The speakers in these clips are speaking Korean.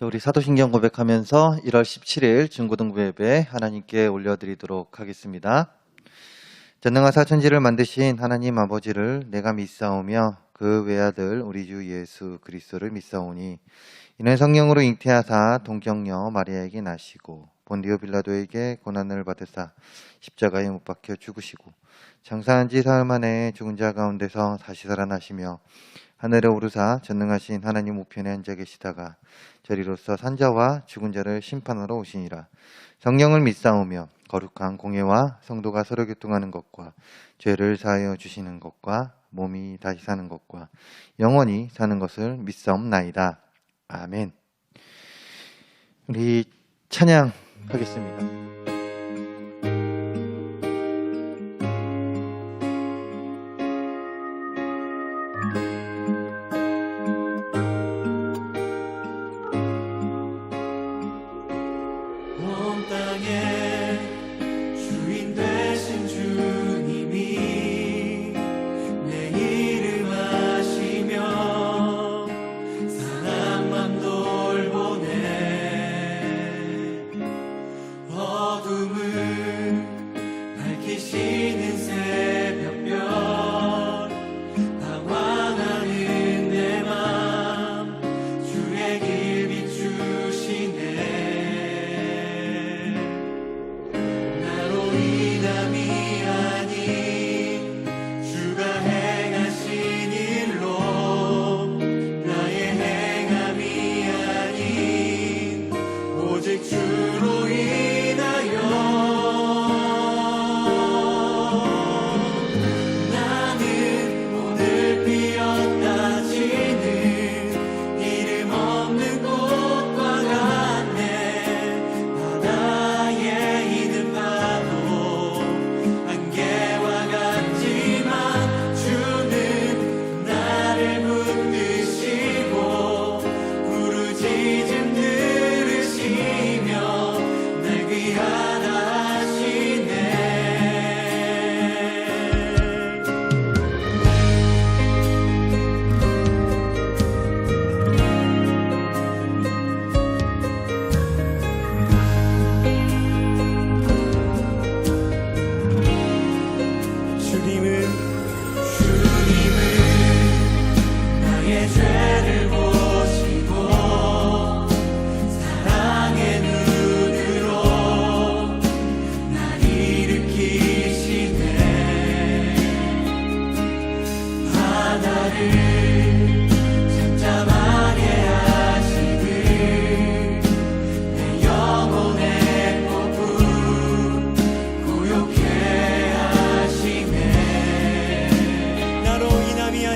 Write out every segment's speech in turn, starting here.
우리 사도신경 고백하면서 1월 17일 중고등부 예배 하나님께 올려드리도록 하겠습니다. 전능하사 천지를 만드신 하나님 아버지를 내가 믿사오며 그 외아들 우리 주 예수 그리스도를 믿사오니 이는 성령으로 잉태하사 동정녀 마리아에게 나시고 본디오 빌라도에게 고난을 받으사 십자가에 못 박혀 죽으시고 장사한 지 사흘 만에 죽은 자 가운데서 다시 살아나시며 하늘에 오르사 전능하신 하나님 우편에 앉아 계시다가 저리로서 산자와 죽은 자를 심판하러 오시니라. 성령을 믿사오며 거룩한 공예와 성도가 서로 교통하는 것과 죄를 사하여 주시는 것과 몸이 다시 사는 것과 영원히 사는 것을 믿사옵나이다. 아멘. 우리 찬양하겠습니다. 나로 인함이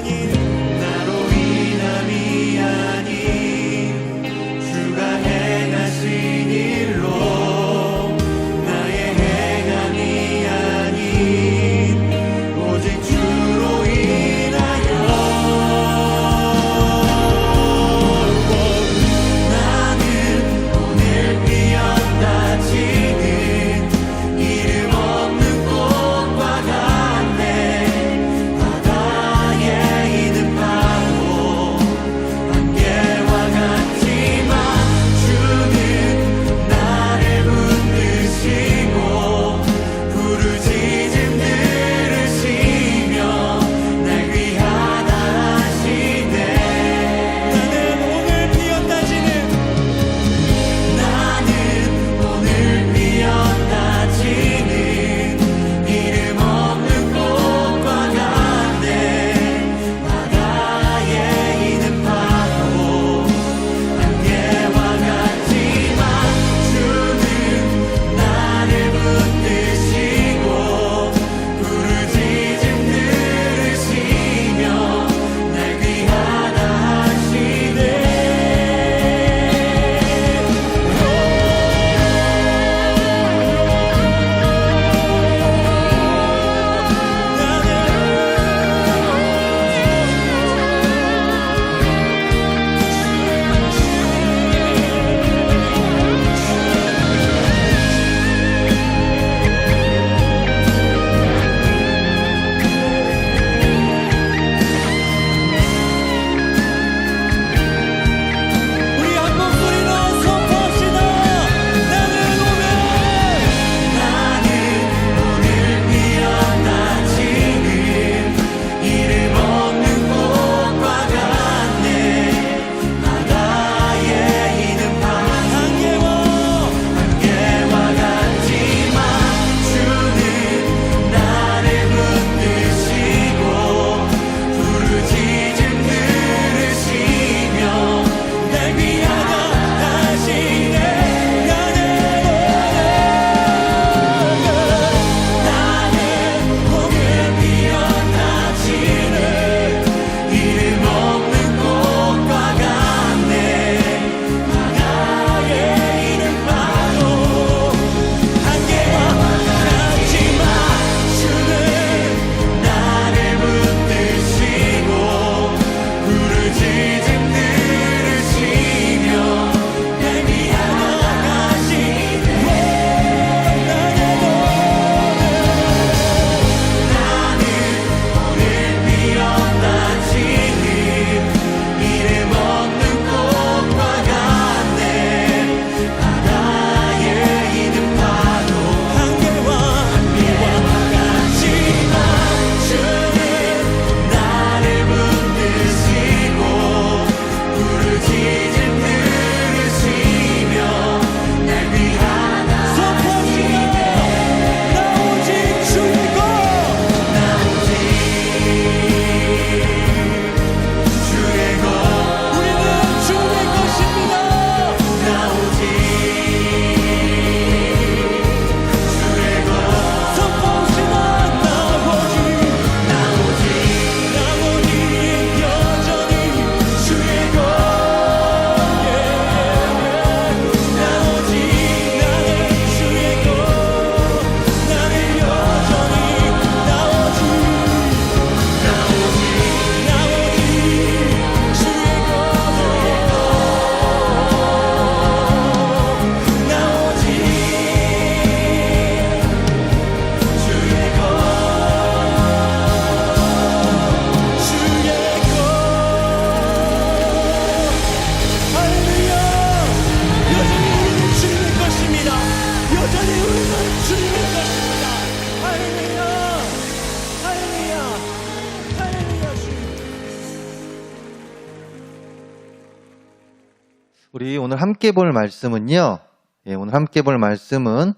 오늘 함께 볼 말씀은요. 오늘 함께 볼 말씀은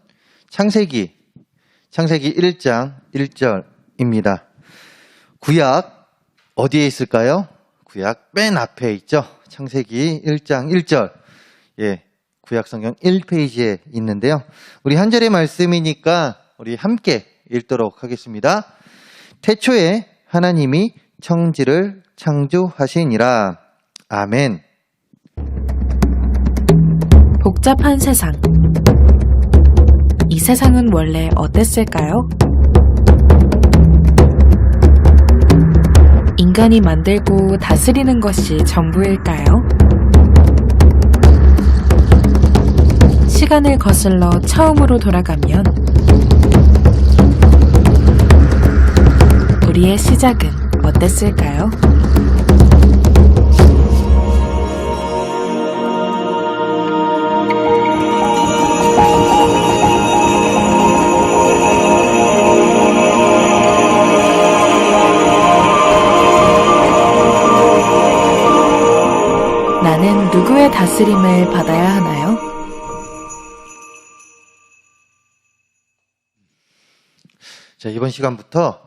창세기 1장 1절입니다. 구약 어디에 있을까요? 구약 맨 앞에 있죠. 창세기 1장 1절. 구약 성경 1페이지에 있는데요. 우리 한 절의 말씀이니까 우리 함께 읽도록 하겠습니다. 태초에 하나님이 천지를 창조하시니라. 아멘. 복잡한 세상. 이 세상은 원래 어땠을까요? 인간이 만들고 다스리는 것이 전부일까요? 시간을 거슬러 처음으로 돌아가면 우리의 시작은 어땠을까요? 나는 누구의 다스림을 받아야 하나요? 자, 이번 시간부터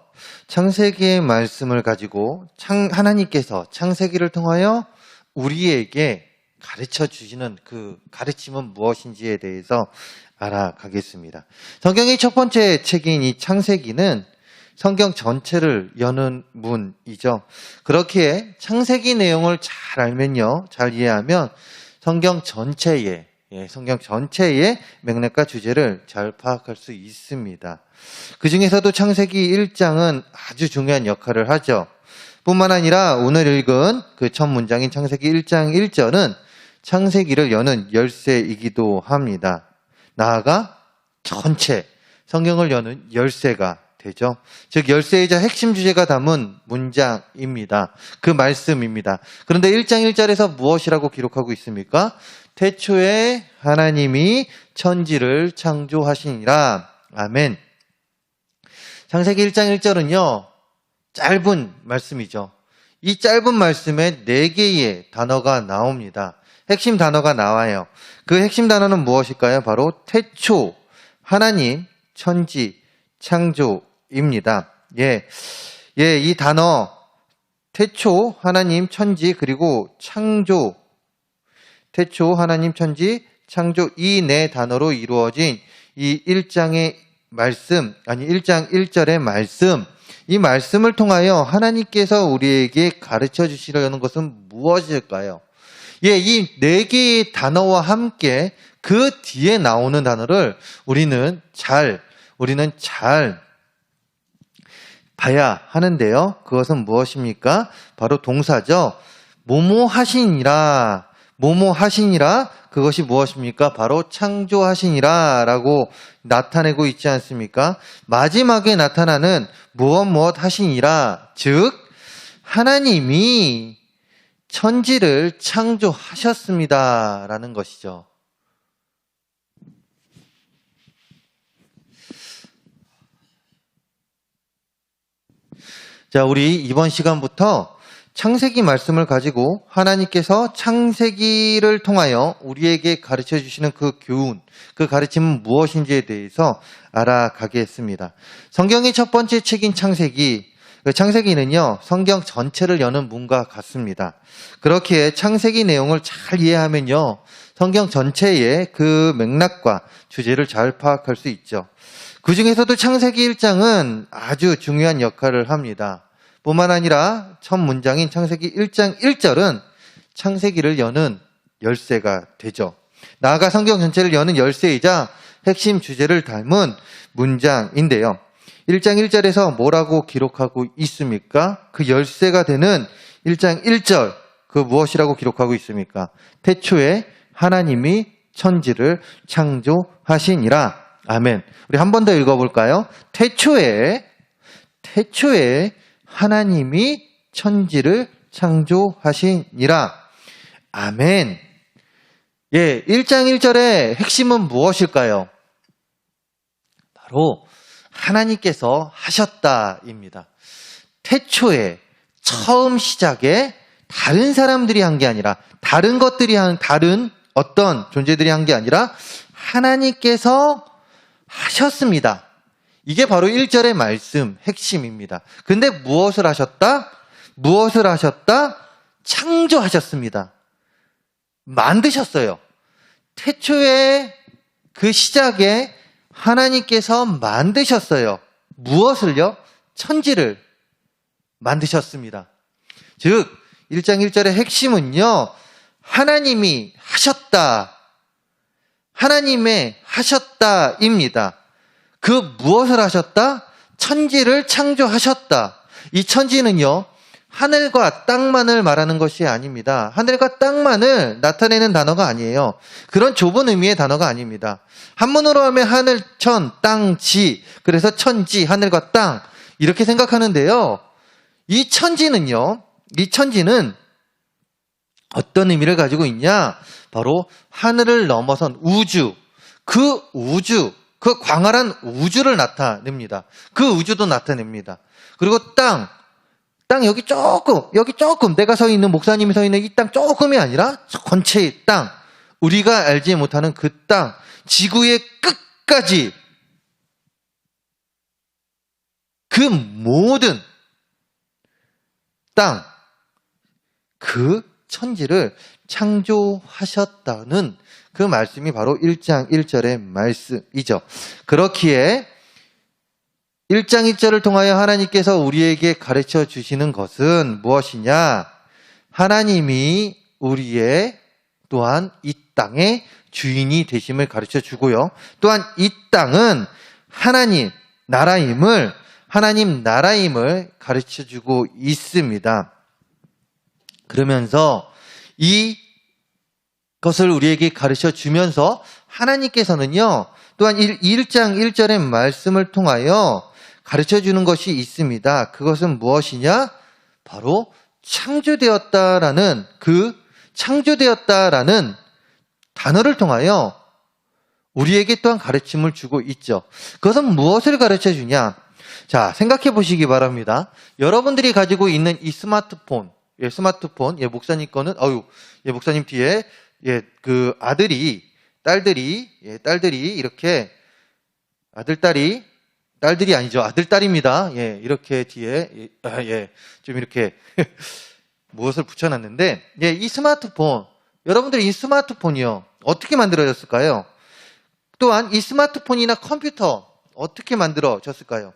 창세기의 말씀을 가지고 하나님께서 창세기를 통하여 우리에게 가르쳐 주시는 그 가르침은 무엇인지에 대해서 알아가겠습니다. 성경의 첫 번째 책인 이 창세기는 성경 전체를 여는 문이죠. 그렇기에 창세기 내용을 잘 알면요, 잘 이해하면 성경 전체의 맥락과 주제를 잘 파악할 수 있습니다. 그 중에서도 창세기 1장은 아주 중요한 역할을 하죠. 뿐만 아니라 오늘 읽은 그 첫 문장인 창세기 1장 1절은 창세기를 여는 열쇠이기도 합니다. 나아가 전체 성경을 여는 열쇠가 되죠. 즉 열쇠이자 핵심 주제가 담은 문장입니다. 그 말씀입니다. 그런데 1장 1절에서 무엇이라고 기록하고 있습니까? 태초에 하나님이 천지를 창조하시니라. 아멘. 창세기 1장 1절은요, 짧은 말씀이죠. 이 짧은 말씀에 4개의 단어가 나옵니다. 핵심 단어가 나와요. 그 핵심 단어는 무엇일까요? 바로 태초, 하나님, 천지, 창조입니다. 이 단어, 태초, 하나님, 천지, 그리고 창조, 태초, 하나님, 천지, 창조, 이 네 단어로 이루어진 이 1장의 말씀, 1장 1절의 말씀, 이 말씀을 통하여 하나님께서 우리에게 가르쳐 주시려는 것은 무엇일까요? 이 4개의 단어와 함께 그 뒤에 나오는 단어를 우리는 잘 봐야 하는데요. 그것은 무엇입니까? 바로 동사죠. 뭐뭐 하시니라. 그것이 무엇입니까? 바로 창조하시니라 라고 나타내고 있지 않습니까? 마지막에 나타나는 무엇 하시니라. 즉 하나님이 천지를 창조하셨습니다 라는 것이죠. 자, 우리 이번 시간부터 창세기 말씀을 가지고 하나님께서 창세기를 통하여 우리에게 가르쳐 주시는 그 교훈, 그 가르침은 무엇인지에 대해서 알아가겠습니다. 성경의 첫 번째 책인 창세기, 그 창세기는요, 성경 전체를 여는 문과 같습니다. 그렇기에 창세기 내용을 잘 이해하면요, 성경 전체의 그 맥락과 주제를 잘 파악할 수 있죠. 그 중에서도 창세기 1장은 아주 중요한 역할을 합니다. 뿐만 아니라 첫 문장인 창세기 1장 1절은 창세기를 여는 열쇠가 되죠. 나아가 성경 전체를 여는 열쇠이자 핵심 주제를 닮은 문장인데요. 1장 1절에서 뭐라고 기록하고 있습니까? 그 열쇠가 되는 1장 1절, 그 무엇이라고 기록하고 있습니까? 태초에 하나님이 천지를 창조하시니라. 아멘. 우리 한 번 더 읽어볼까요? 태초에 하나님이 천지를 창조하시니라. 아멘. 1장 1절의 핵심은 무엇일까요? 바로 하나님께서 하셨다입니다. 태초에, 처음 시작에 다른 사람들이 한 게 아니라 다른 어떤 존재들이 한 게 아니라 하나님께서 하셨습니다. 이게 바로 1절의 말씀 핵심입니다. 근데 무엇을 하셨다? 무엇을 하셨다? 창조하셨습니다. 만드셨어요. 태초에 그 시작에 하나님께서 만드셨어요. 무엇을요? 천지를 만드셨습니다. 즉 1장 1절의 핵심은요. 하나님이 하셨다. 하나님의 하셨다입니다. 그 무엇을 하셨다? 천지를 창조하셨다. 이 천지는요. 하늘과 땅만을 말하는 것이 아닙니다. 하늘과 땅만을 나타내는 단어가 아니에요. 그런 좁은 의미의 단어가 아닙니다. 한문으로 하면 하늘, 천, 땅, 지. 그래서 천지, 하늘과 땅 이렇게 생각하는데요. 이 천지는 어떤 의미를 가지고 있냐? 바로 하늘을 넘어선 우주, 그 광활한 우주를 나타냅니다. 그 우주도 나타냅니다. 그리고 땅 여기 조금 내가 서 있는 목사님이 서 있는 이 땅 조금이 아니라 전체의 땅, 우리가 알지 못하는 그 땅, 지구의 끝까지 그 모든 땅, 그 천지를 창조하셨다는 그 말씀이 바로 1장 1절의 말씀이죠. 그렇기에 1장 1절을 통하여 하나님께서 우리에게 가르쳐 주시는 것은 무엇이냐? 하나님이 우리의 또한 이 땅의 주인이 되심을 가르쳐 주고요. 또한 이 땅은 하나님 나라임을 가르쳐 주고 있습니다. 그러면서 이것을 우리에게 가르쳐 주면서 하나님께서는요, 또한 1장 1절의 말씀을 통하여 가르쳐 주는 것이 있습니다. 그것은 무엇이냐? 바로 창조되었다라는 단어를 통하여 우리에게 또한 가르침을 주고 있죠. 그것은 무엇을 가르쳐 주냐? 자, 생각해 보시기 바랍니다. 여러분들이 가지고 있는 이 스마트폰, 목사님 거는, 목사님 뒤에, 그 딸들이 이렇게, 딸들이 아니죠. 딸입니다. 이렇게 뒤에, 좀 이렇게, 무엇을 붙여놨는데, 이 스마트폰, 여러분들이 이 스마트폰이요. 어떻게 만들어졌을까요? 또한 이 스마트폰이나 컴퓨터, 어떻게 만들어졌을까요?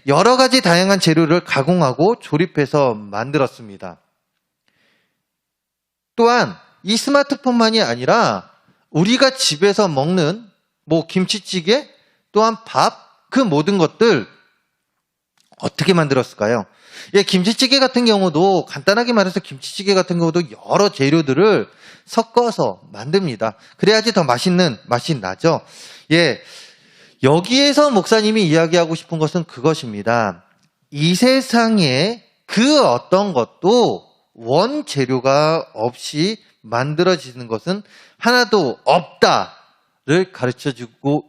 여러 가지 다양한 재료를 가공하고 조립해서 만들었습니다. 또한 이 스마트폰만이 아니라 우리가 집에서 먹는 김치찌개, 또한 밥, 그 모든 것들 어떻게 만들었을까요? 김치찌개 같은 경우도 간단하게 말해서 김치찌개 같은 경우도 여러 재료들을 섞어서 만듭니다. 그래야지 더 맛있는 맛이 나죠. 여기에서 목사님이 이야기하고 싶은 것은 그것입니다. 이 세상에 그 어떤 것도 원재료가 없이 만들어지는 것은 하나도 없다를 가르쳐주고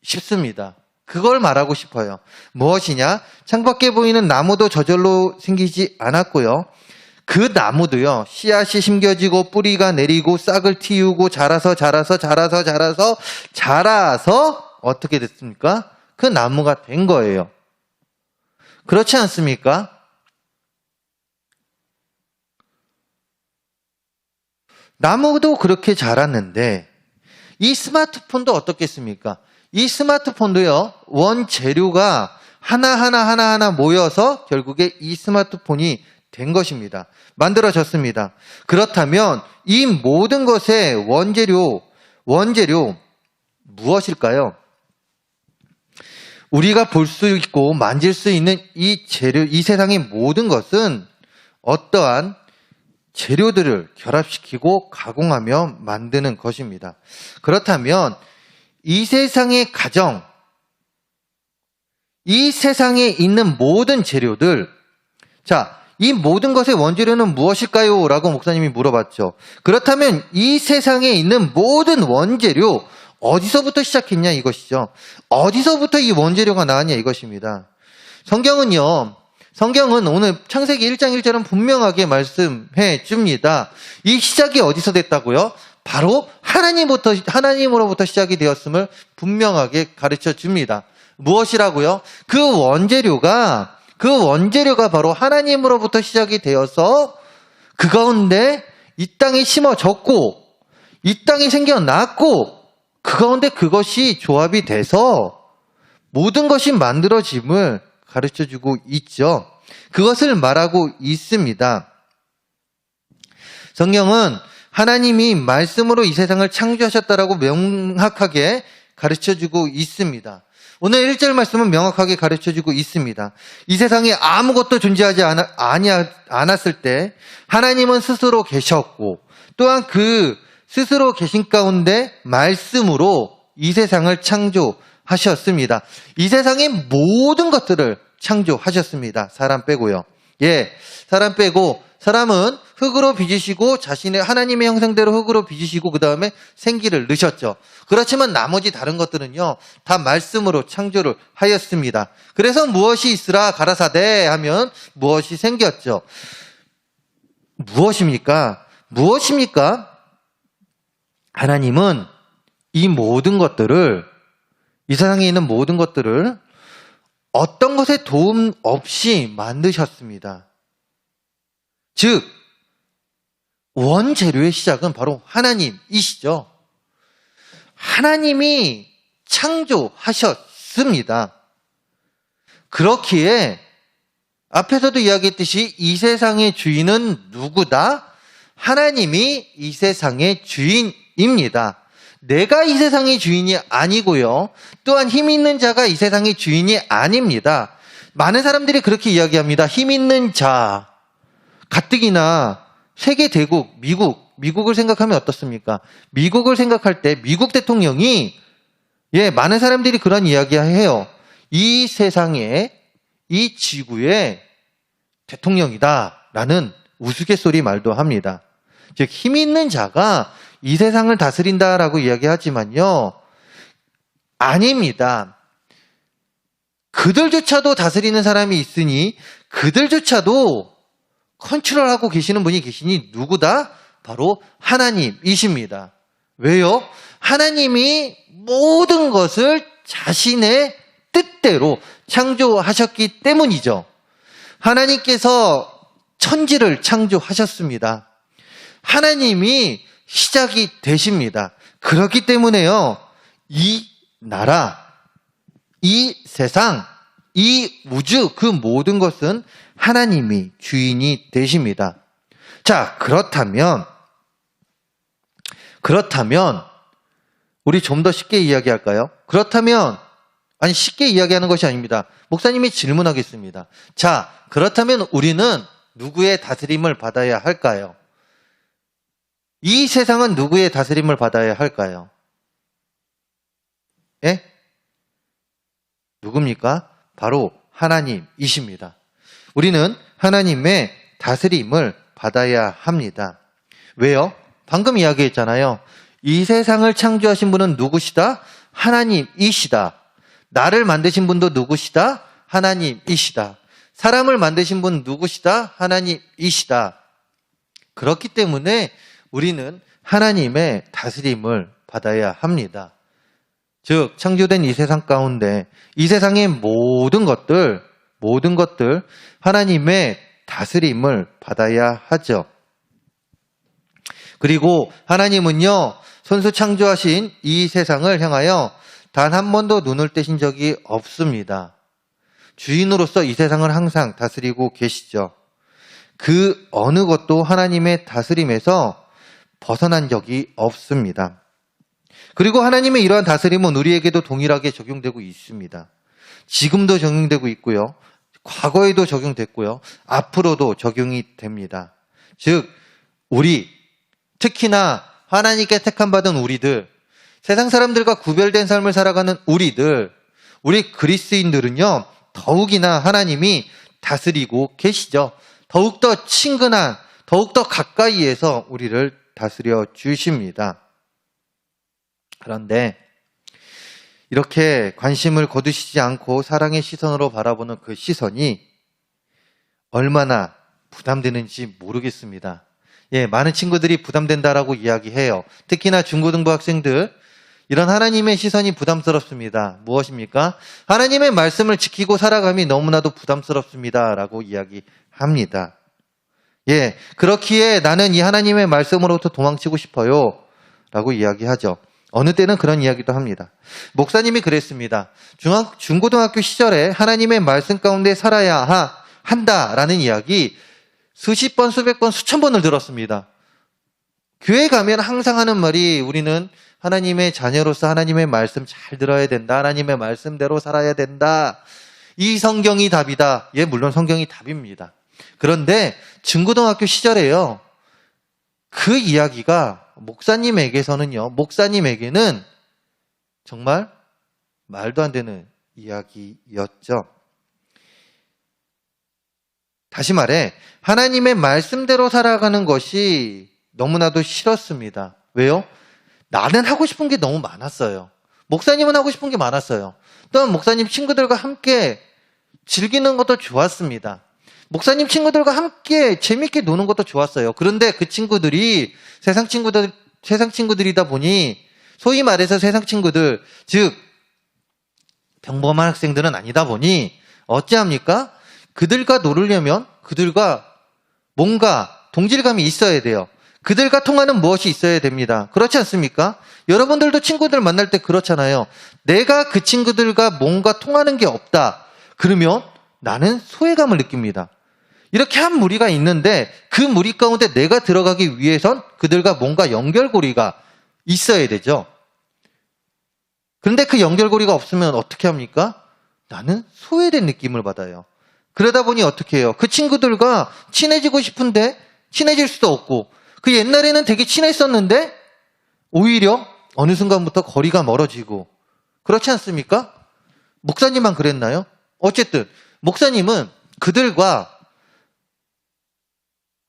싶습니다. 그걸 말하고 싶어요. 무엇이냐? 창밖에 보이는 나무도 저절로 생기지 않았고요. 그 나무도요, 씨앗이 심겨지고 뿌리가 내리고 싹을 틔우고 자라서 어떻게 됐습니까? 그 나무가 된 거예요. 그렇지 않습니까? 나무도 그렇게 자랐는데 이 스마트폰도 어떻겠습니까? 이 스마트폰도요, 원재료가 하나하나 모여서 결국에 이 스마트폰이 된 것입니다. 만들어졌습니다. 그렇다면 이 모든 것의 원재료 무엇일까요? 우리가 볼 수 있고 만질 수 있는 이 재료, 이 세상의 모든 것은 어떠한 재료들을 결합시키고 가공하며 만드는 것입니다. 그렇다면 이 세상의 가정, 이 세상에 있는 모든 재료들, 이 모든 것의 원재료는 무엇일까요? 라고 목사님이 물어봤죠. 그렇다면 이 세상에 있는 모든 원재료, 어디서부터 시작했냐 이것이죠. 어디서부터 이 원재료가 나왔냐 이것입니다. 성경은 오늘 창세기 1장 1절은 분명하게 말씀해 줍니다. 이 시작이 어디서 됐다고요? 바로 하나님으로부터 시작이 되었음을 분명하게 가르쳐 줍니다. 무엇이라고요? 그 원재료가 바로 하나님으로부터 시작이 되어서 그 가운데 이 땅에 심어졌고 이 땅이 생겨났고 그 가운데 그것이 조합이 돼서 모든 것이 만들어짐을 가르쳐주고 있죠. 그것을 말하고 있습니다. 성경은 하나님이 말씀으로 이 세상을 창조하셨다라고 명확하게 가르쳐주고 있습니다. 오늘 1절 말씀은 명확하게 가르쳐주고 있습니다. 이 세상에 아무것도 존재하지 않았을 때 하나님은 스스로 계셨고 또한 그 스스로 계신 가운데 말씀으로 이 세상을 창조하셨습니다. 이 세상의 모든 것들을 창조하셨습니다. 사람 빼고요. 사람 빼고 사람은 흙으로 빚으시고 자신의 하나님의 형상대로 흙으로 빚으시고 그 다음에 생기를 넣으셨죠. 그렇지만 나머지 다른 것들은요 다 말씀으로 창조를 하였습니다. 그래서 무엇이 있으라 가라사대 하면 무엇이 생겼죠. 무엇입니까? 하나님은 이 모든 것들을 이 세상에 있는 모든 것들을 어떤 것에 도움 없이 만드셨습니다. 즉 원재료의 시작은 바로 하나님이시죠. 하나님이 창조하셨습니다. 그렇기에 앞에서도 이야기했듯이 이 세상의 주인은 누구다? 하나님이 이 세상의 주인입니다. 내가 이 세상의 주인이 아니고요. 또한 힘 있는 자가 이 세상의 주인이 아닙니다. 많은 사람들이 그렇게 이야기합니다. 힘 있는 자, 가뜩이나 세계대국, 미국을 생각하면 어떻습니까? 미국을 생각할 때 미국 대통령이 많은 사람들이 그런 이야기해요. 이 세상에 이 지구의 대통령이다라는 우스갯소리 말도 합니다. 즉 힘 있는 자가 이 세상을 다스린다라고 이야기하지만요. 아닙니다. 그들조차도 다스리는 사람이 있으니 그들조차도 컨트롤하고 계시는 분이 계시니 누구다? 바로 하나님이십니다. 왜요? 하나님이 모든 것을 자신의 뜻대로 창조하셨기 때문이죠. 하나님께서 천지를 창조하셨습니다. 하나님이 시작이 되십니다. 그렇기 때문에요. 이 나라, 이 세상, 이 우주 그 모든 것은 하나님이 주인이 되십니다. 자, 그렇다면 우리 좀 더 쉽게 이야기할까요? 쉽게 이야기하는 것이 아닙니다. 목사님이 질문하겠습니다. 자, 그렇다면 우리는 누구의 다스림을 받아야 할까요? 이 세상은 누구의 다스림을 받아야 할까요? 누굽니까? 바로 하나님이십니다. 우리는 하나님의 다스림을 받아야 합니다. 왜요? 방금 이야기했잖아요. 이 세상을 창조하신 분은 누구시다? 하나님이시다. 나를 만드신 분도 누구시다? 하나님이시다. 사람을 만드신 분 누구시다? 하나님이시다. 그렇기 때문에 우리는 하나님의 다스림을 받아야 합니다. 즉 창조된 이 세상 가운데 이 세상의 모든 것들 하나님의 다스림을 받아야 하죠. 그리고 하나님은요 손수 창조하신 이 세상을 향하여 단 한 번도 눈을 떼신 적이 없습니다. 주인으로서 이 세상을 항상 다스리고 계시죠. 그 어느 것도 하나님의 다스림에서 벗어난 적이 없습니다. 그리고 하나님의 이러한 다스림은 우리에게도 동일하게 적용되고 있습니다. 지금도 적용되고 있고요. 과거에도 적용됐고요. 앞으로도 적용이 됩니다. 즉 특히나 하나님께 택함받은 우리들, 세상 사람들과 구별된 삶을 살아가는 우리 그리스인들은요, 더욱이나 하나님이 다스리고 계시죠. 더욱더 친근한, 더욱더 가까이에서 우리를 다스려 주십니다. 그런데 이렇게 관심을 거두시지 않고 사랑의 시선으로 바라보는 그 시선이 얼마나 부담되는지 모르겠습니다. 예, 많은 친구들이 부담된다라고 이야기해요. 특히나 중고등부 학생들, 이런 하나님의 시선이 부담스럽습니다. 무엇입니까? 하나님의 말씀을 지키고 살아감이 너무나도 부담스럽습니다라고 이야기합니다. 예, 그렇기에 나는 이 하나님의 말씀으로부터 도망치고 싶어요 라고 이야기하죠. 어느 때는 그런 이야기도 합니다. 목사님이 그랬습니다. 중고등학교 시절에 하나님의 말씀 가운데 살아야 한다라는 이야기 수십 번, 수백 번, 수천 번을 들었습니다. 교회 가면 항상 하는 말이 우리는 하나님의 자녀로서 하나님의 말씀 잘 들어야 된다. 하나님의 말씀대로 살아야 된다. 이 성경이 답이다. 예, 물론 성경이 답입니다. 그런데 중고등학교 시절에요. 그 이야기가 목사님에게는 정말 말도 안 되는 이야기였죠. 다시 말해, 하나님의 말씀대로 살아가는 것이 너무나도 싫었습니다. 왜요? 나는 하고 싶은 게 너무 많았어요. 목사님은 하고 싶은 게 많았어요. 또한 목사님 친구들과 함께 즐기는 것도 좋았습니다. 목사님 친구들과 함께 재밌게 노는 것도 좋았어요. 그런데 그 친구들이 세상 친구들이다 보니 소위 말해서 세상 친구들, 즉 평범한 학생들은 아니다 보니 어찌합니까? 그들과 놀으려면 그들과 뭔가 동질감이 있어야 돼요. 그들과 통하는 무엇이 있어야 됩니다. 그렇지 않습니까? 여러분들도 친구들 만날 때 그렇잖아요. 내가 그 친구들과 뭔가 통하는 게 없다. 그러면 나는 소외감을 느낍니다. 이렇게 한 무리가 있는데 그 무리 가운데 내가 들어가기 위해선 그들과 뭔가 연결고리가 있어야 되죠. 그런데 그 연결고리가 없으면 어떻게 합니까? 나는 소외된 느낌을 받아요. 그러다 보니 어떻게 해요? 그 친구들과 친해지고 싶은데 친해질 수도 없고 그 옛날에는 되게 친했었는데 오히려 어느 순간부터 거리가 멀어지고 그렇지 않습니까? 목사님만 그랬나요? 어쨌든 목사님은 그들과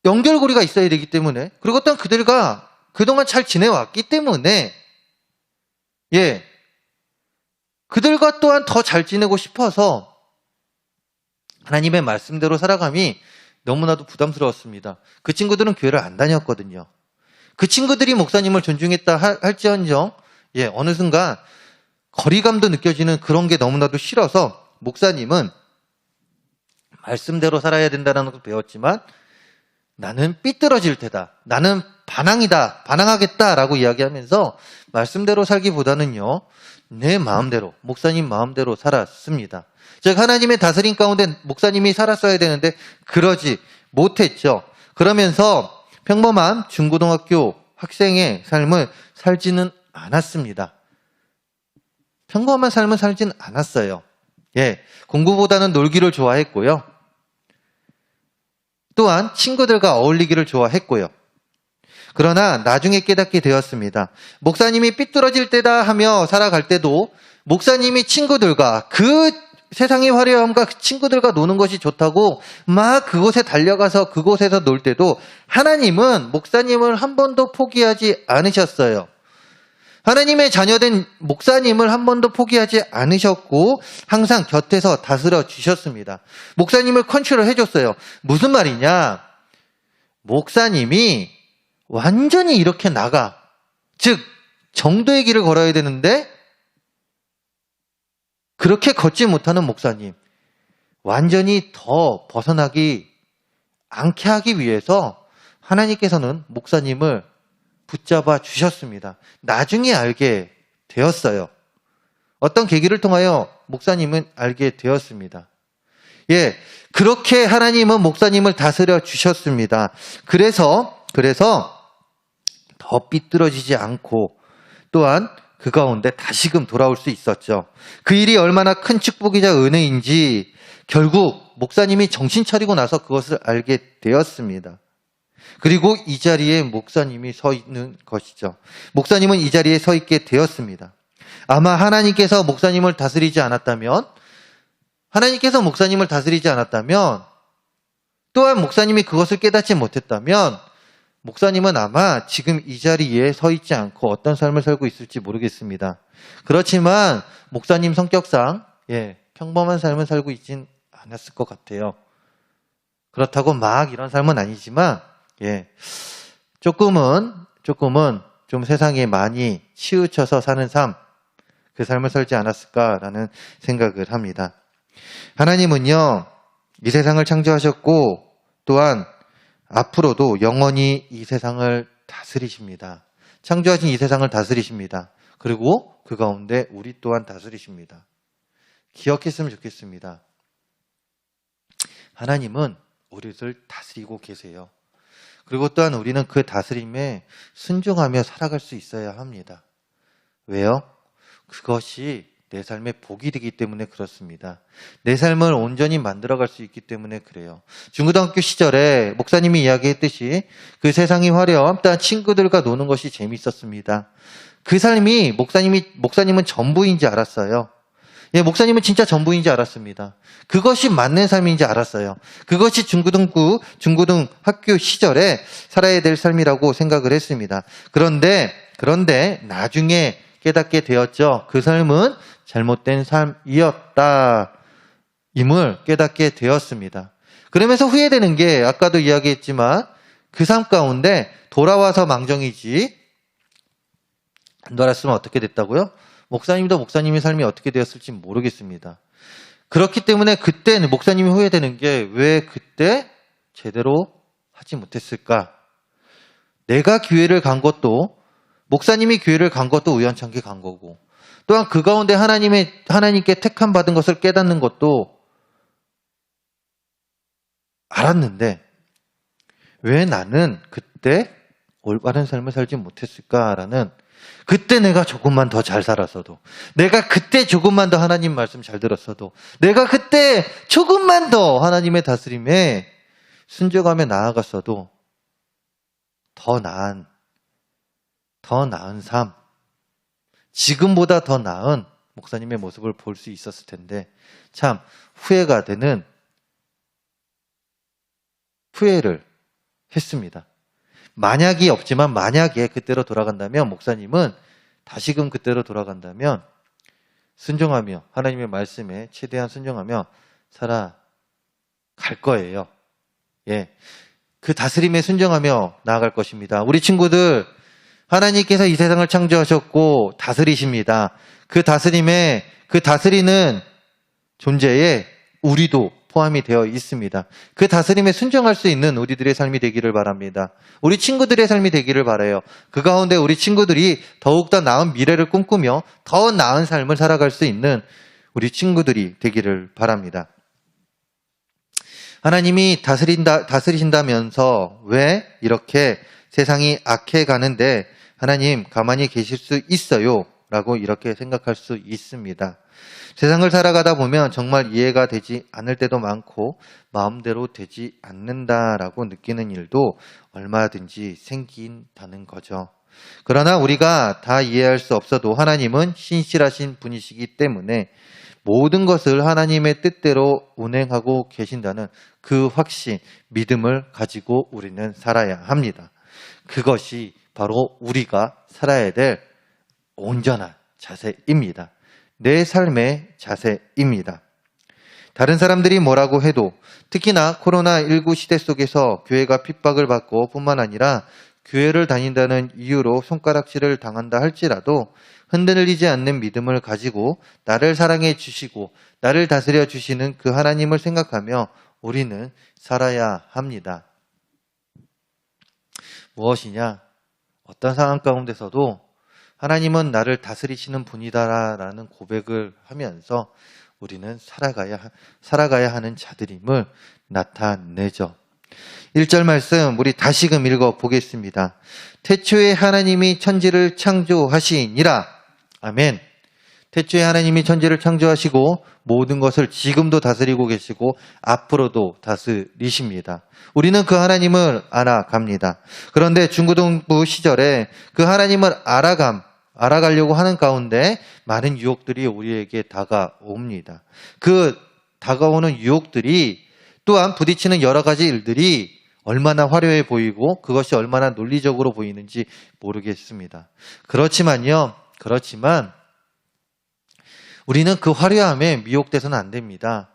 연결고리가 있어야 되기 때문에 그리고 또한 그들과 그동안 잘 지내왔기 때문에 예, 그들과 또한 더 잘 지내고 싶어서 하나님의 말씀대로 살아감이 너무나도 부담스러웠습니다. 그 친구들은 교회를 안 다녔거든요. 그 친구들이 목사님을 존중했다 할지언정 예, 어느 순간 거리감도 느껴지는 그런 게 너무나도 싫어서 목사님은 말씀대로 살아야 된다는 것도 배웠지만 나는 삐뚤어질 테다. 나는 반항하겠다라고 이야기하면서 말씀대로 살기보다는요. 내 마음대로, 목사님 마음대로 살았습니다. 즉 하나님의 다스림 가운데 목사님이 살았어야 되는데 그러지 못했죠. 그러면서 평범한 중고등학교 학생의 삶을 살지는 않았습니다. 평범한 삶을 살지는 않았어요. 예, 공부보다는 놀기를 좋아했고요. 또한 친구들과 어울리기를 좋아했고요. 그러나 나중에 깨닫게 되었습니다. 목사님이 삐뚤어질 때다 하며 살아갈 때도 목사님이 친구들과 그 세상의 화려함과 그 친구들과 노는 것이 좋다고 막 그곳에 달려가서 그곳에서 놀 때도 하나님은 목사님을 한 번도 포기하지 않으셨어요. 하나님의 자녀된 목사님을 한 번도 포기하지 않으셨고 항상 곁에서 다스려 주셨습니다. 목사님을 컨트롤 해줬어요. 무슨 말이냐? 목사님이 완전히 이렇게 나가. 즉 정도의 길을 걸어야 되는데 그렇게 걷지 못하는 목사님. 완전히 더 벗어나기 않게 하기 위해서 하나님께서는 목사님을 붙잡아 주셨습니다. 나중에 알게 되었어요. 어떤 계기를 통하여 목사님은 알게 되었습니다. 예, 그렇게 하나님은 목사님을 다스려 주셨습니다. 그래서 더 삐뚤어지지 않고 또한 그 가운데 다시금 돌아올 수 있었죠. 그 일이 얼마나 큰 축복이자 은혜인지 결국 목사님이 정신 차리고 나서 그것을 알게 되었습니다. 그리고 이 자리에 목사님이 서 있는 것이죠. 목사님은 이 자리에 서 있게 되었습니다. 아마 하나님께서 목사님을 다스리지 않았다면 또한 목사님이 그것을 깨닫지 못했다면 목사님은 아마 지금 이 자리에 서 있지 않고 어떤 삶을 살고 있을지 모르겠습니다. 그렇지만 목사님 성격상 평범한 삶을 살고 있진 않았을 것 같아요. 그렇다고 막 이런 삶은 아니지만 조금은 좀 세상에 많이 치우쳐서 사는 삶, 그 삶을 살지 않았을까라는 생각을 합니다. 하나님은요, 이 세상을 창조하셨고 또한 앞으로도 영원히 이 세상을 다스리십니다. 창조하신 이 세상을 다스리십니다. 그리고 그 가운데 우리 또한 다스리십니다. 기억했으면 좋겠습니다. 하나님은 우리를 다스리고 계세요. 그리고 또한 우리는 그 다스림에 순종하며 살아갈 수 있어야 합니다. 왜요? 그것이 내 삶의 복이 되기 때문에 그렇습니다. 내 삶을 온전히 만들어갈 수 있기 때문에 그래요. 중고등학교 시절에 목사님이 이야기했듯이 그 세상이 화려함, 또한 친구들과 노는 것이 재밌었습니다. 그 삶이 목사님은 전부인지 알았어요. 예, 목사님은 진짜 전부인지 알았습니다. 그것이 맞는 삶인지 알았어요. 그것이 중고등학교 시절에 살아야 될 삶이라고 생각을 했습니다. 그런데 나중에 깨닫게 되었죠. 그 삶은 잘못된 삶이었다. 임을 깨닫게 되었습니다. 그러면서 후회되는 게 아까도 이야기했지만 그 삶 가운데 돌아와서 망정이지 안 돌았으면 어떻게 됐다고요? 목사님도 목사님의 삶이 어떻게 되었을지 모르겠습니다. 그렇기 때문에 그때는 목사님이 후회되는 게 왜 그때 제대로 하지 못했을까? 내가 교회를 간 것도 목사님이 교회를 간 것도 우연찮게 간 거고 또한 그 가운데 하나님께 택함 받은 것을 깨닫는 것도 알았는데 왜 나는 그때 올바른 삶을 살지 못했을까라는 그때 내가 조금만 더 잘 살았어도 내가 그때 조금만 더 하나님 말씀 잘 들었어도 내가 그때 조금만 더 하나님의 다스림에 순종하며 나아갔어도 더 나은 삶 지금보다 더 나은 목사님의 모습을 볼 수 있었을 텐데 참 후회가 되는 후회를 했습니다. 만약이 없지만 만약에 그때로 돌아간다면 목사님은 다시금 그때로 돌아간다면 순종하며 하나님의 말씀에 최대한 순종하며 살아갈 거예요. 예, 그 다스림에 순종하며 나아갈 것입니다. 우리 친구들 하나님께서 이 세상을 창조하셨고 다스리십니다. 그 다스리는 존재에 우리도 포함이 되어 있습니다. 그 다스림에 순종할 수 있는 우리들의 삶이 되기를 바랍니다. 우리 친구들의 삶이 되기를 바라요. 그 가운데 우리 친구들이 더욱더 나은 미래를 꿈꾸며 더 나은 삶을 살아갈 수 있는 우리 친구들이 되기를 바랍니다. 하나님이 다스리신다면서 왜 이렇게 세상이 악해 가는데 하나님 가만히 계실 수 있어요? 라고 이렇게 생각할 수 있습니다. 세상을 살아가다 보면 정말 이해가 되지 않을 때도 많고 마음대로 되지 않는다라고 느끼는 일도 얼마든지 생긴다는 거죠. 그러나 우리가 다 이해할 수 없어도 하나님은 신실하신 분이시기 때문에 모든 것을 하나님의 뜻대로 운행하고 계신다는 그 확신, 믿음을 가지고 우리는 살아야 합니다. 그것이 바로 우리가 살아야 될 온전한 자세입니다. 내 삶의 자세입니다. 다른 사람들이 뭐라고 해도 특히나 코로나19 시대 속에서 교회가 핍박을 받고 뿐만 아니라 교회를 다닌다는 이유로 손가락질을 당한다 할지라도 흔들리지 않는 믿음을 가지고 나를 사랑해 주시고 나를 다스려 주시는 그 하나님을 생각하며 우리는 살아야 합니다. 무엇이냐? 어떤 상황 가운데서도 하나님은 나를 다스리시는 분이다라는 고백을 하면서 우리는 살아가야 하는 자들임을 나타내죠. 1절 말씀 우리 다시금 읽어보겠습니다. 태초에 하나님이 천지를 창조하시니라. 아멘. 태초에 하나님이 천지를 창조하시고 모든 것을 지금도 다스리고 계시고 앞으로도 다스리십니다. 우리는 그 하나님을 알아갑니다. 그런데 중고등부 시절에 그 하나님을 알아가려고 하는 가운데 많은 유혹들이 우리에게 다가옵니다. 그 다가오는 유혹들이 또한 부딪히는 여러 가지 일들이 얼마나 화려해 보이고 그것이 얼마나 논리적으로 보이는지 모르겠습니다. 그렇지만 우리는 그 화려함에 미혹돼서는 안 됩니다.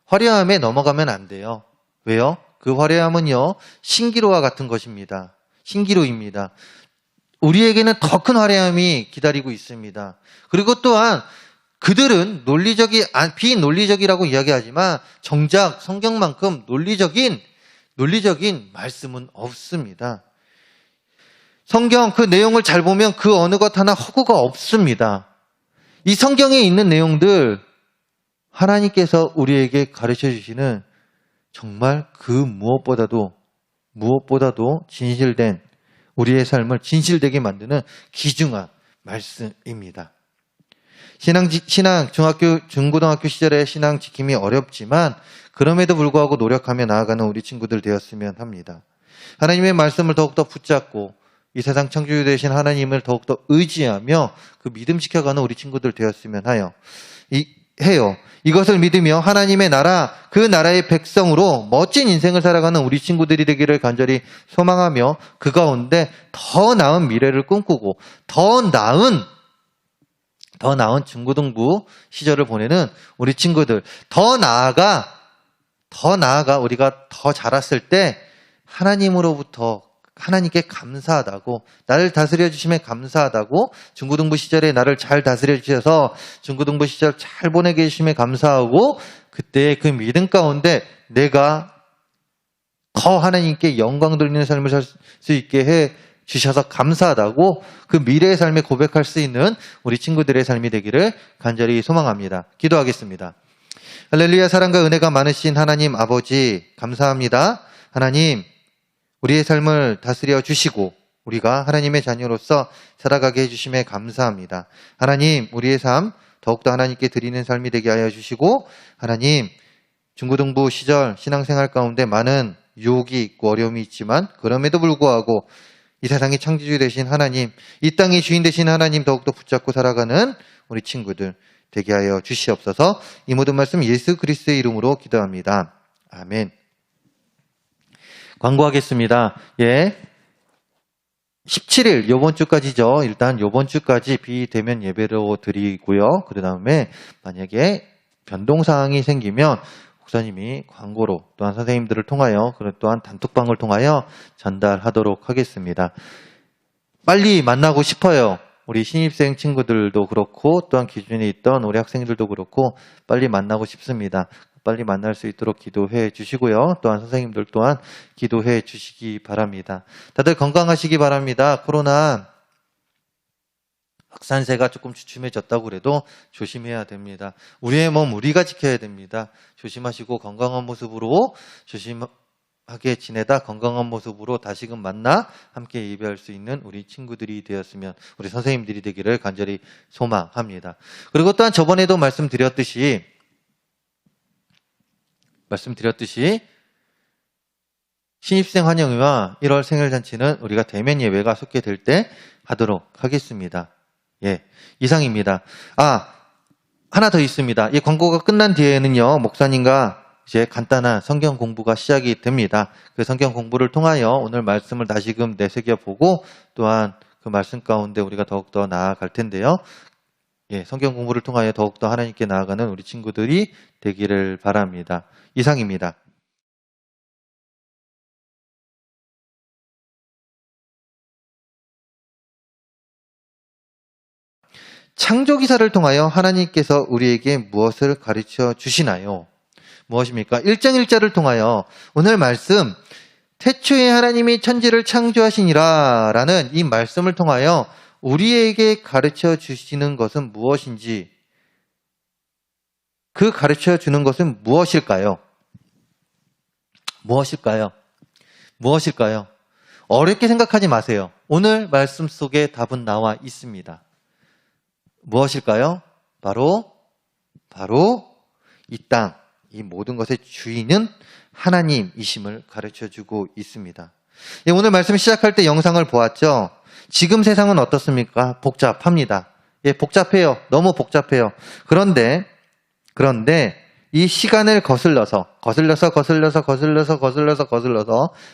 화려함에 넘어가면 안 돼요. 왜요? 그 화려함은요, 신기루와 같은 것입니다. 신기루입니다. 우리에게는 더 큰 화려함이 기다리고 있습니다. 그리고 또한 그들은 비논리적이라고 이야기하지만 정작 성경만큼 논리적인 말씀은 없습니다. 성경 그 내용을 잘 보면 그 어느 것 하나 허구가 없습니다. 이 성경에 있는 내용들 하나님께서 우리에게 가르쳐 주시는 정말 그 무엇보다도 진실된 우리의 삶을 진실되게 만드는 귀중한 말씀입니다. 중고등학교 시절에 신앙 지킴이 어렵지만 그럼에도 불구하고 노력하며 나아가는 우리 친구들 되었으면 합니다. 하나님의 말씀을 더욱더 붙잡고 이 세상 창조주 되신 하나님을 더욱더 의지하며 그 믿음 지켜가는 우리 친구들 되었으면 해요. 이것을 믿으며 하나님의 나라, 그 나라의 백성으로 멋진 인생을 살아가는 우리 친구들이 되기를 간절히 소망하며 그 가운데 더 나은 미래를 꿈꾸고 더 나은 중고등부 시절을 보내는 우리 친구들, 더 나아가 우리가 더 자랐을 때 하나님께 감사하다고, 나를 다스려 주심에 감사하다고, 중고등부 시절에 나를 잘 다스려 주셔서 중고등부 시절 잘 보내게 해주심에 감사하고, 그때 그 믿음 가운데 내가 더 하나님께 영광 돌리는 삶을 살 수 있게 해 주셔서 감사하다고 그 미래의 삶에 고백할 수 있는 우리 친구들의 삶이 되기를 간절히 소망합니다. 기도하겠습니다. 할렐루야. 사랑과 은혜가 많으신 하나님 아버지 감사합니다. 하나님, 우리의 삶을 다스려 주시고 우리가 하나님의 자녀로서 살아가게 해주심에 감사합니다. 하나님, 우리의 삶 더욱더 하나님께 드리는 삶이 되게 하여 주시고, 하나님, 중고등부 시절 신앙생활 가운데 많은 유혹이 있고 어려움이 있지만 그럼에도 불구하고 이 세상의 창조주 되신 하나님, 이 땅의 주인 되신 하나님 더욱더 붙잡고 살아가는 우리 친구들 되게 하여 주시옵소서. 이 모든 말씀 예수 그리스도의 이름으로 기도합니다. 아멘. 광고하겠습니다. 17일 요번 주까지죠. 일단 요번 주까지 비대면 예배로 드리고요. 그 다음에 만약에 변동사항이 생기면 목사님이 광고로 또한 선생님들을 통하여 또한 단톡방을 통하여 전달하도록 하겠습니다. 빨리 만나고 싶어요. 우리 신입생 친구들도 그렇고 또한 기존에 있던 우리 학생들도 그렇고 빨리 만나고 싶습니다. 빨리 만날 수 있도록 기도해 주시고요. 또한 선생님들 또한 기도해 주시기 바랍니다. 다들 건강하시기 바랍니다. 코로나 확산세가 조금 주춤해졌다고 그래도 조심해야 됩니다. 우리의 몸 우리가 지켜야 됩니다. 조심하시고 건강한 모습으로 조심하게 지내다 건강한 모습으로 다시금 만나 함께 예배할 수 있는 우리 친구들이 되었으면, 우리 선생님들이 되기를 간절히 소망합니다. 그리고 또한 저번에도 말씀드렸듯이 신입생 환영회와 1월 생일잔치는 우리가 대면 예배가 속게 될 때 하도록 하겠습니다. 이상입니다. 하나 더 있습니다. 이 광고가 끝난 뒤에는요, 목사님과 이제 간단한 성경 공부가 시작이 됩니다. 그 성경 공부를 통하여 오늘 말씀을 다시금 내새겨보고 또한 그 말씀 가운데 우리가 더욱더 나아갈 텐데요. 성경 공부를 통하여 더욱더 하나님께 나아가는 우리 친구들이 되기를 바랍니다. 이상입니다. 창조기사를 통하여 하나님께서 우리에게 무엇을 가르쳐 주시나요? 무엇입니까? 1장 1절을 통하여 오늘 말씀, 태초에 하나님이 천지를 창조하시니라 라는 이 말씀을 통하여 우리에게 가르쳐 주시는 것은 무엇인지, 그 가르쳐 주는 것은 무엇일까요? 무엇일까요? 어렵게 생각하지 마세요. 오늘 말씀 속에 답은 나와 있습니다. 무엇일까요? 바로 이 땅, 이 모든 것의 주인은 하나님이심을 가르쳐주고 있습니다. 오늘 말씀 시작할 때 영상을 보았죠? 지금 세상은 어떻습니까? 복잡합니다. 복잡해요. 너무 복잡해요. 그런데 이 시간을 거슬러서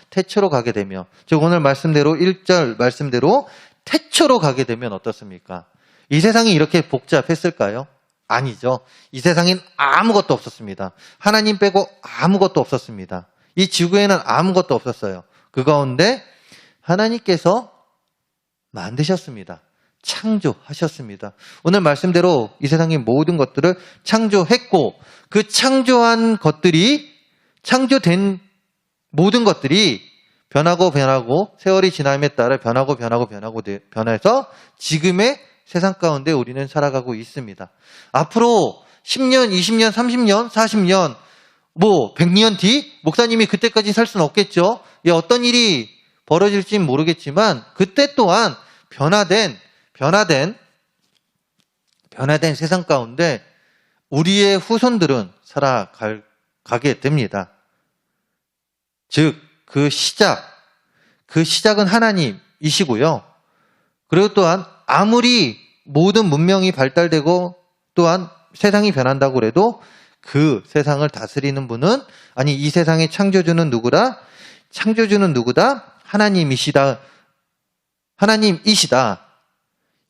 태초로 가게 되면, 즉 오늘 말씀대로 1절 말씀대로 태초로 가게 되면 어떻습니까? 이 세상이 이렇게 복잡했을까요? 아니죠. 이 세상엔 아무것도 없었습니다. 하나님 빼고 아무것도 없었습니다. 이 지구에는 아무것도 없었어요. 그 가운데 하나님께서 만드셨습니다. 창조하셨습니다. 오늘 말씀대로 이 세상의 모든 것들을 창조했고 그 창조한 것들이 창조된 모든 것들이 변하고 세월이 지남에 따라 변해서 지금의 세상 가운데 우리는 살아가고 있습니다. 앞으로 10년, 20년, 30년, 40년, 100년 뒤 목사님이 그때까지 살 수는 없겠죠. 어떤 일이 벌어질지는 모르겠지만 그때 또한 변화된 세상 가운데 우리의 후손들은 살아가게 됩니다. 즉, 그 시작은 하나님이시고요. 그리고 또한 아무리 모든 문명이 발달되고 또한 세상이 변한다고 해도 그 세상을 다스리는 분은 이 세상의 창조주는 누구다? 하나님이시다.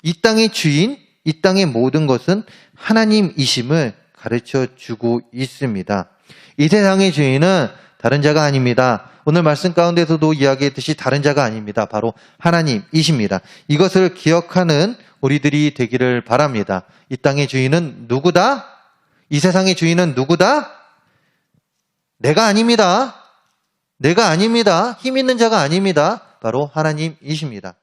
이 땅의 주인, 이 땅의 모든 것은 하나님이심을 가르쳐 주고 있습니다. 이 세상의 주인은 다른 자가 아닙니다. 오늘 말씀 가운데서도 이야기했듯이 다른 자가 아닙니다. 바로 하나님이십니다. 이것을 기억하는 우리들이 되기를 바랍니다. 이 땅의 주인은 누구다? 이 세상의 주인은 누구다? 내가 아닙니다. 힘 있는 자가 아닙니다. 바로 하나님이십니다.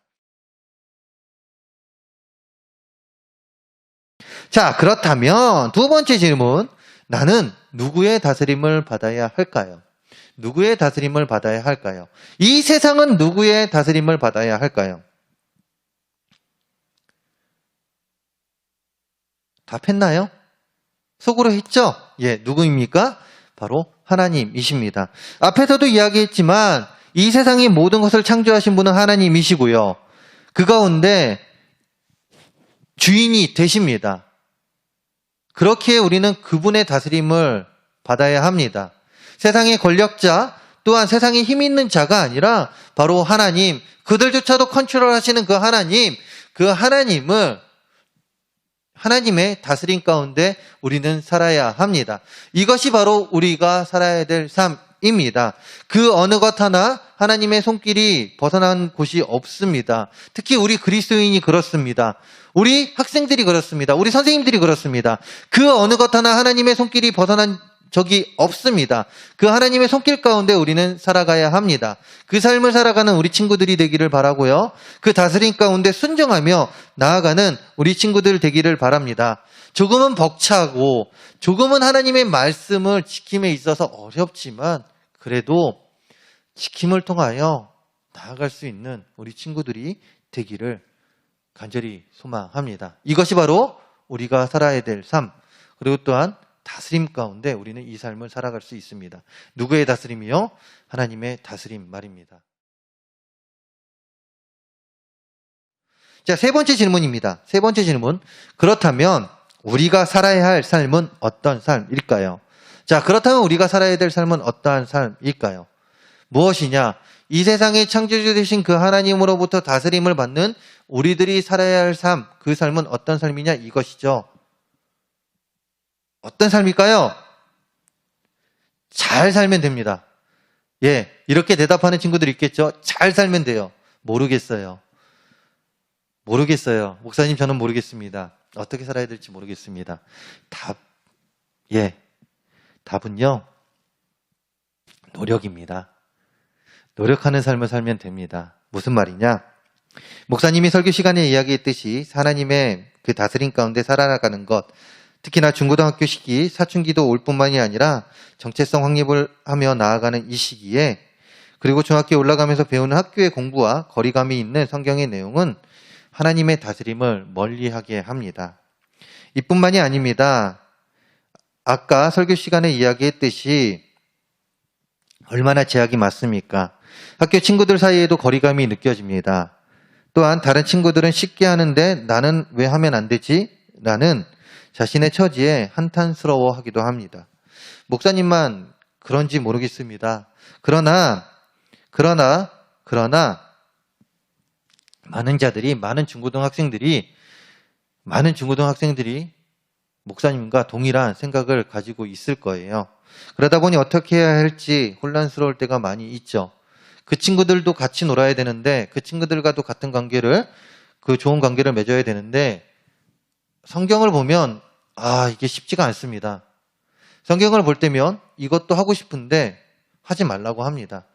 자, 그렇다면 두 번째 질문. 나는 누구의 다스림을 받아야 할까요? 누구의 다스림을 받아야 할까요? 이 세상은 누구의 다스림을 받아야 할까요? 답했나요? 속으로 했죠? 누구입니까? 바로 하나님이십니다. 앞에서도 이야기했지만 이 세상의 모든 것을 창조하신 분은 하나님이시고요. 그 가운데 주인이 되십니다. 그렇기에 우리는 그분의 다스림을 받아야 합니다. 세상의 권력자 또한 세상에 힘 있는 자가 아니라 바로 하나님, 그들조차도 컨트롤하시는 그 하나님의 다스림 가운데 우리는 살아야 합니다. 이것이 바로 우리가 살아야 될 삶입니다. 그 어느 것 하나 하나님의 손길이 벗어난 곳이 없습니다. 특히 우리 그리스도인이 그렇습니다. 우리 학생들이 그렇습니다. 우리 선생님들이 그렇습니다. 그 어느 것 하나 하나님의 손길이 벗어난 적이 없습니다. 그 하나님의 손길 가운데 우리는 살아가야 합니다. 그 삶을 살아가는 우리 친구들이 되기를 바라고요. 그 다스림 가운데 순종하며 나아가는 우리 친구들 되기를 바랍니다. 조금은 벅차고 조금은 하나님의 말씀을 지킴에 있어서 어렵지만 그래도 지킴을 통하여 나아갈 수 있는 우리 친구들이 되기를 간절히 소망합니다. 이것이 바로 우리가 살아야 될 삶, 그리고 또한 다스림 가운데 우리는 이 삶을 살아갈 수 있습니다. 누구의 다스림이요? 하나님의 다스림 말입니다. 자, 세 번째 질문입니다. 세 번째 질문. 그렇다면 우리가 살아야 할 삶은 어떤 삶일까요? 자, 그렇다면 우리가 살아야 될 삶은 어떠한 삶일까요? 무엇이냐? 이 세상의 창조주 되신 그 하나님으로부터 다스림을 받는 우리들이 살아야 할 삶, 그 삶은 어떤 삶이냐? 이것이죠. 어떤 삶일까요? 잘 살면 됩니다. 이렇게 대답하는 친구들이 있겠죠? 잘 살면 돼요. 모르겠어요. 목사님, 저는 모르겠습니다. 어떻게 살아야 될지 모르겠습니다. 답은요, 노력입니다. 노력하는 삶을 살면 됩니다. 무슨 말이냐? 목사님이 설교 시간에 이야기했듯이 하나님의 그 다스림 가운데 살아나가는 것, 특히나 중고등학교 시기 사춘기도 올 뿐만이 아니라 정체성 확립을 하며 나아가는 이 시기에, 그리고 중학교에 올라가면서 배우는 학교의 공부와 거리감이 있는 성경의 내용은 하나님의 다스림을 멀리하게 합니다. 이뿐만이 아닙니다. 아까 설교 시간에 이야기했듯이 얼마나 제약이 많습니까? 학교 친구들 사이에도 거리감이 느껴집니다. 또한 다른 친구들은 쉽게 하는데 나는 왜 하면 안 되지? 라는 자신의 처지에 한탄스러워하기도 합니다. 목사님만 그런지 모르겠습니다. 그러나 많은 중고등학생들이 목사님과 동일한 생각을 가지고 있을 거예요. 그러다 보니 어떻게 해야 할지 혼란스러울 때가 많이 있죠. 그 친구들도 같이 놀아야 되는데 그 친구들과도 같은 관계를 그 좋은 관계를 맺어야 되는데 성경을 보면 이게 쉽지가 않습니다. 성경을 볼 때면 이것도 하고 싶은데 하지 말라고 합니다.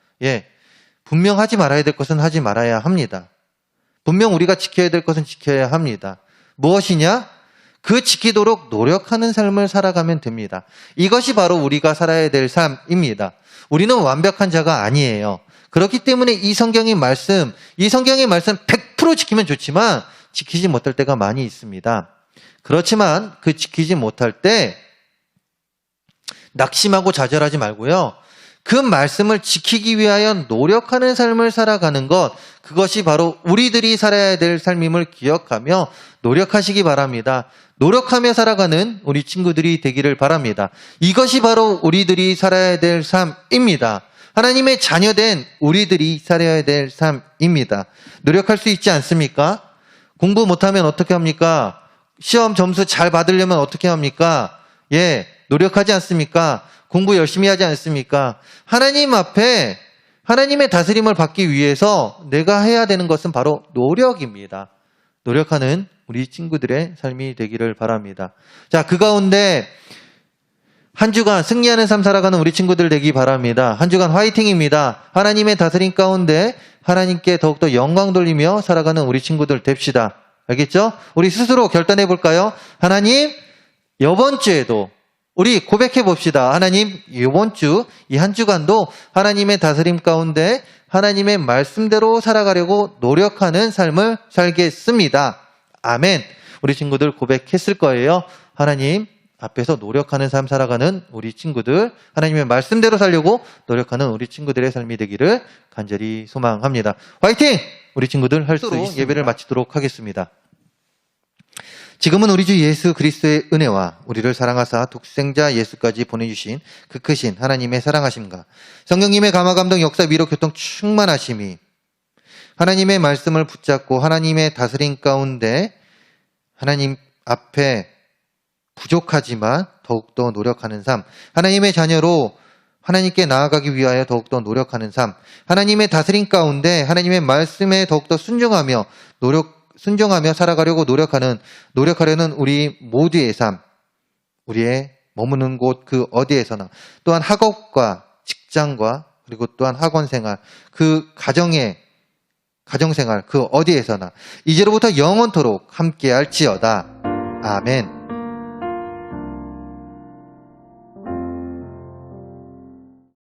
분명 하지 말아야 될 것은 하지 말아야 합니다. 분명 우리가 지켜야 될 것은 지켜야 합니다. 무엇이냐? 그 지키도록 노력하는 삶을 살아가면 됩니다. 이것이 바로 우리가 살아야 될 삶입니다. 우리는 완벽한 자가 아니에요. 그렇기 때문에 이 성경의 말씀 100% 지키면 좋지만 지키지 못할 때가 많이 있습니다. 그렇지만 그 지키지 못할 때 낙심하고 좌절하지 말고요. 그 말씀을 지키기 위하여 노력하는 삶을 살아가는 것, 그것이 바로 우리들이 살아야 될 삶임을 기억하며 노력하시기 바랍니다. 노력하며 살아가는 우리 친구들이 되기를 바랍니다. 이것이 바로 우리들이 살아야 될 삶입니다. 하나님의 자녀된 우리들이 살아야 될 삶입니다. 노력할 수 있지 않습니까? 공부 못하면 어떻게 합니까? 시험 점수 잘 받으려면 어떻게 합니까? 노력하지 않습니까? 공부 열심히 하지 않습니까? 하나님 앞에 하나님의 다스림을 받기 위해서 내가 해야 되는 것은 바로 노력입니다. 노력하는 우리 친구들의 삶이 되기를 바랍니다. 자, 그 가운데 한 주간 승리하는 삶 살아가는 우리 친구들 되기 바랍니다. 한 주간 화이팅입니다. 하나님의 다스림 가운데 하나님께 더욱더 영광 돌리며 살아가는 우리 친구들 됩시다. 알겠죠? 우리 스스로 결단해 볼까요? 하나님, 이번 주에도 우리 고백해 봅시다. 하나님, 이번 주, 이 한 주간도 하나님의 다스림 가운데 하나님의 말씀대로 살아가려고 노력하는 삶을 살겠습니다. 아멘. 우리 친구들 고백했을 거예요. 하나님 앞에서 노력하는 삶 살아가는 우리 친구들, 하나님의 말씀대로 살려고 노력하는 우리 친구들의 삶이 되기를 간절히 소망합니다. 화이팅! 우리 친구들 할 수 있습니다. 예배를 마치도록 하겠습니다. 지금은 우리 주 예수 그리스도의 은혜와 우리를 사랑하사 독생자 예수까지 보내주신 그 크신 하나님의 사랑하심과 성령님의 감화감동 역사 위로 교통 충만하심이 하나님의 말씀을 붙잡고 하나님의 다스림 가운데 하나님 앞에 부족하지만 더욱더 노력하는 삶, 하나님의 자녀로 하나님께 나아가기 위하여 더욱더 노력하는 삶, 하나님의 다스림 가운데 하나님의 말씀에 더욱더 순종하며 살아가려고 노력하려는 우리 모두의 삶, 우리의 머무는 곳 그 어디에서나, 또한 학업과 직장과 그리고 또한 학원생활, 그 가정생활 그 어디에서나 이제로부터 영원토록 함께할지어다. 아멘.